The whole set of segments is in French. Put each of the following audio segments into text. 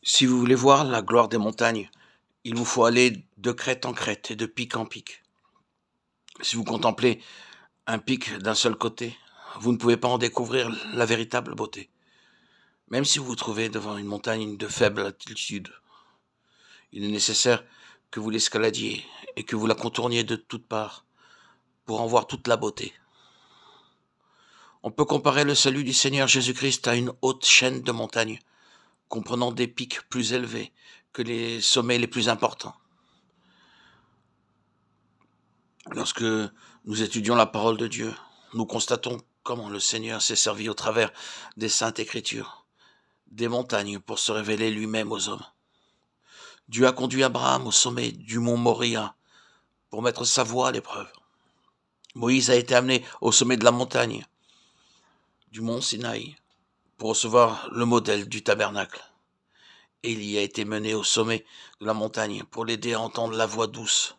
Si vous voulez voir la gloire des montagnes, il vous faut aller de crête en crête et de pic en pic. Si vous contemplez un pic d'un seul côté, vous ne pouvez pas en découvrir la véritable beauté. Même si vous vous trouvez devant une montagne de faible altitude, il est nécessaire que vous l'escaladiez et que vous la contourniez de toutes parts pour en voir toute la beauté. On peut comparer le salut du Seigneur Jésus-Christ à une haute chaîne de montagnes, comprenant des pics plus élevés que les sommets les plus importants. Lorsque nous étudions la parole de Dieu, nous constatons comment le Seigneur s'est servi au travers des saintes écritures, des montagnes pour se révéler lui-même aux hommes. Dieu a conduit Abraham au sommet du mont Moria pour mettre sa voix à l'épreuve. Moïse a été amené au sommet de la montagne du mont Sinaï pour recevoir le modèle du tabernacle. Élie a été mené au sommet de la montagne pour l'aider à entendre la voix douce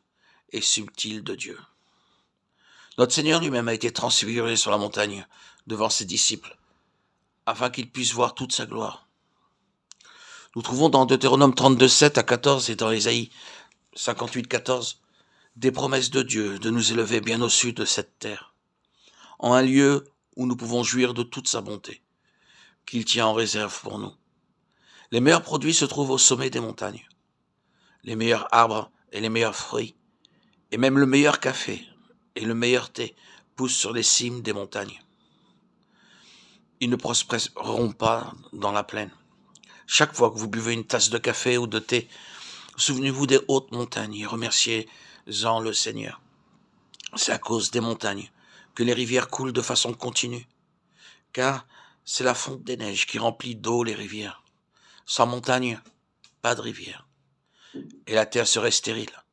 et subtile de Dieu. Notre Seigneur lui-même a été transfiguré sur la montagne devant ses disciples, afin qu'ils puissent voir toute sa gloire. Nous trouvons dans Deutéronome 32, 7 à 14 et dans Ésaïe 58, 14 des promesses de Dieu de nous élever bien au sud de cette terre, en un lieu où nous pouvons jouir de toute sa bonté, qu'il tient en réserve pour nous. Les meilleurs produits se trouvent au sommet des montagnes, les meilleurs arbres et les meilleurs fruits, et même le meilleur café et le meilleur thé poussent sur les cimes des montagnes. Ils ne prospéreront pas dans la plaine. Chaque fois que vous buvez une tasse de café ou de thé, souvenez-vous des hautes montagnes et remerciez-en le Seigneur. C'est à cause des montagnes que les rivières coulent de façon continue, car c'est la fonte des neiges qui remplit d'eau les rivières. Sans montagne, pas de rivière, et la terre serait stérile.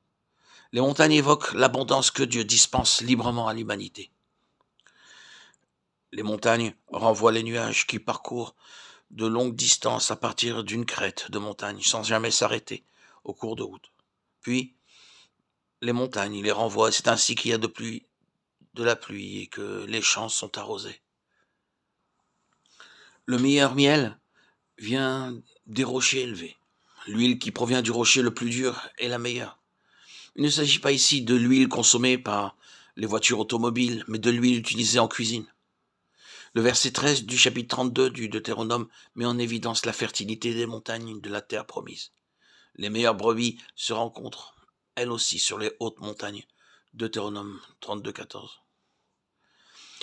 Les montagnes évoquent l'abondance que Dieu dispense librement à l'humanité. Les montagnes renvoient les nuages qui parcourent de longues distances à partir d'une crête de montagne sans jamais s'arrêter au cours de route. Puis, les montagnes les renvoient, et c'est ainsi qu'il y a de la pluie et que les champs sont arrosés. Le meilleur miel vient des rochers élevés. L'huile qui provient du rocher le plus dur est la meilleure. Il ne s'agit pas ici de l'huile consommée par les voitures automobiles, mais de l'huile utilisée en cuisine. Le verset 13 du chapitre 32 du Deutéronome met en évidence la fertilité des montagnes de la terre promise. Les meilleures brebis se rencontrent, elles aussi, sur les hautes montagnes. Deutéronome 32, 14.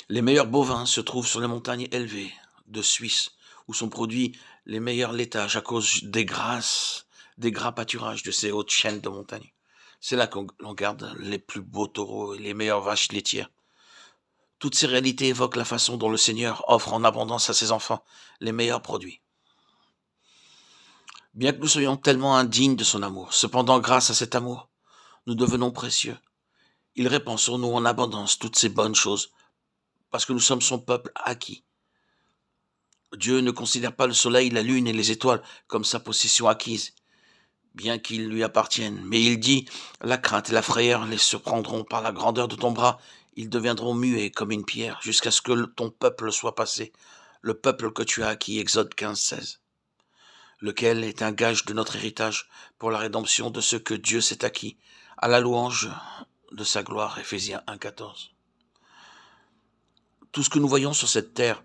Les meilleurs bovins se trouvent sur les montagnes élevées de Suisse, où sont produits les meilleurs laitages à cause des gras pâturages de ces hautes chaînes de montagnes. C'est là qu'on garde les plus beaux taureaux et les meilleures vaches laitières. Toutes ces réalités évoquent la façon dont le Seigneur offre en abondance à ses enfants les meilleurs produits. Bien que nous soyons tellement indignes de son amour, cependant grâce à cet amour, nous devenons précieux. Il répand sur nous en abondance toutes ces bonnes choses, parce que nous sommes son peuple acquis. Dieu ne considère pas le soleil, la lune et les étoiles comme sa possession acquise, bien qu'ils lui appartiennent. Mais il dit, la crainte et la frayeur les surprendront par la grandeur de ton bras, ils deviendront muets comme une pierre, jusqu'à ce que ton peuple soit passé, le peuple que tu as acquis, Exode 15, 16, lequel est un gage de notre héritage pour la rédemption de ce que Dieu s'est acquis, à la louange de sa gloire, Éphésiens 1, 14. Tout ce que nous voyons sur cette terre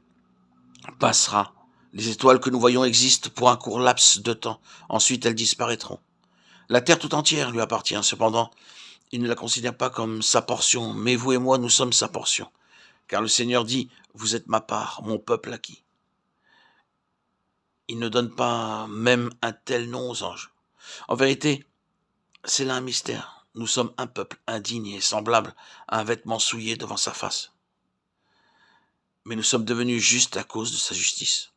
passera. Les étoiles que nous voyons existent pour un court laps de temps. Ensuite, elles disparaîtront. La terre tout entière lui appartient. Cependant, il ne la considère pas comme sa portion, mais vous et moi, nous sommes sa portion. Car le Seigneur dit, vous êtes ma part, mon peuple acquis. Il ne donne pas même un tel nom aux anges. En vérité, c'est là un mystère. Nous sommes un peuple indigne et semblable à un vêtement souillé devant sa face. Mais nous sommes devenus justes à cause de sa justice.